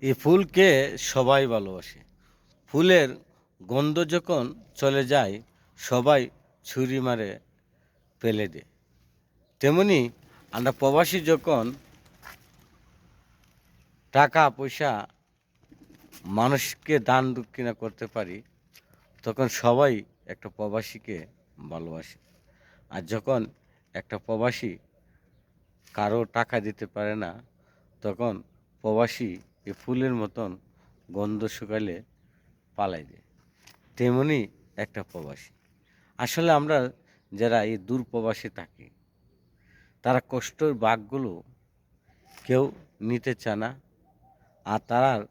এই ফুলকে সবাই ভালোবাসে। ফুলের গন্ধ যখন চলে যায়, সবাই ছুরি মারে ফেলে দেয়। তেমনি আমরা প্রবাসী যখন টাকা পয়সা মানুষকে দান দক্ষিণা করতে পারি, তখন সবাই একটা প্রবাসীকে ভালোবাসে। আর যখন একটা প্রবাসী কারো টাকা দিতে পারে না, তখন প্রবাসী এই ফুলের মতন গন্ধ শুকালে পালায় যায়। তেমনি একটা প্রবাসী। আসলে আমরা যারা এই দূর প্রবাসে থাকি, তারা কষ্টের ভাগগুলো কেউ নিতে চায় না, আর তার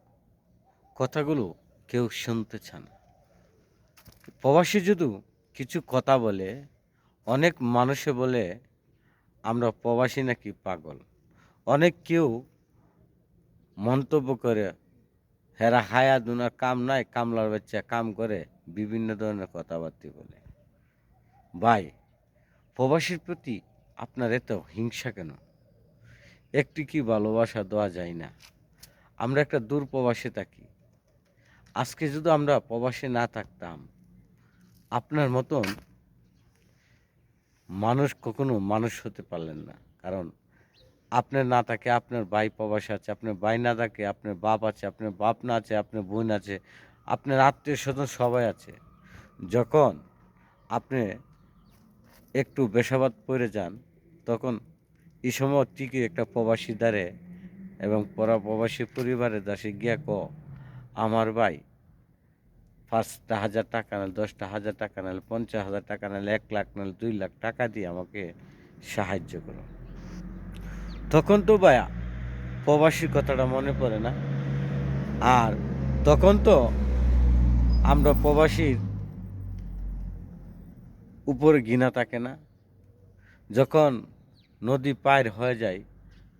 কথাগুলো কেউ শুনতে চায় না। প্রবাসী যদি কিছু কথা বলে, অনেক মানুষে বলে আমরা প্রবাসী নাকি পাগল। অনেক কেউ মন্তব্য করে, হেরা হায়া দুনার কাম নাই, কামলার বাচ্চা কাম করে, বিভিন্ন ধরনের কথাবার্তা বলে। ভাই, প্রবাসীর প্রতি আপনার এত হিংসা কেন? একটু কি ভালোবাসা দেওয়া যায় না? আমরা একটা দূর প্রবাসে থাকি। আজকে যদি আমরা প্রবাসে না থাকতাম, আপনার মতন মানুষ কখনো মানুষ হতে পারলেন না। কারণ আপনার না থাকে আপনার ভাই প্রবাসে আছে, আপনার ভাই না থাকে আপনার বাপ আছে, আপনার বাপ না আছে আপনার বোন আছে, আপনার আত্মীয় স্বজন সবাই আছে। যখন আপনি একটু বেসাবাদ পড়ে যান, তখন এই সময় ঠিকই একটা প্রবাসী দ্বারে এবং প্রবাসী পরিবারের দাসে গিয়া আমার ভাই ৫,০০০ টাকা নাহলে ১০,০০০ টাকা নাহলে ৫০,০০০ টাকা নাহলে ১,০০,০০০ নাহলে ২,০০,০০০ টাকা দিয়ে আমাকে সাহায্য করো। তখন তো ভাইয়া প্রবাসীর কথাটা মনে পড়ে না। আর তখন তো আমরা প্রবাসীর উপরে ঘৃণা থাকে না। যখন নদী পার হয়ে যায়,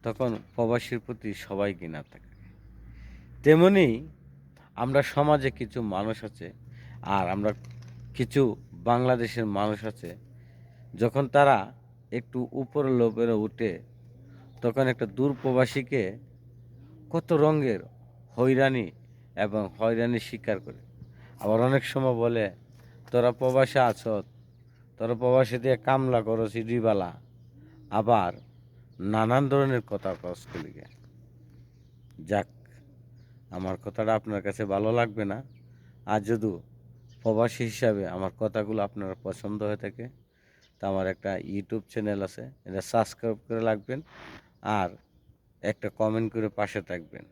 তখন প্রবাসীর প্রতি সবাই ঘৃণা থাকে। তেমনি আমরা সমাজে কিছু মানুষ আছে, আর আমরা কিছু বাংলাদেশের মানুষ আছে, যখন তারা একটু উপরে লোভেরে উঠে, তখন একটা দূর প্রবাসীকে কত রঙের হয়রানি এবং হয়রানির শিকার করে। আবার অনেক সময় বলে, তোরা প্রবাসে আছত, তোরা প্রবাসে দিয়ে কামলা করো সিডিবালা। আবার নানান ধরনের কথা কস কলিগে। যাক, আমার কথাটা আপনার কাছে ভালো লাগবে না। আর যদি প্রবাসী হিসাবে আমার কথাগুলো আপনার পছন্দ হয়ে থাকে, তা আমার একটা ইউটিউব চ্যানেল আছে, এটা সাবস্ক্রাইব করে রাখবেন আর একটা কমেন্ট করে পাশে থাকবেন।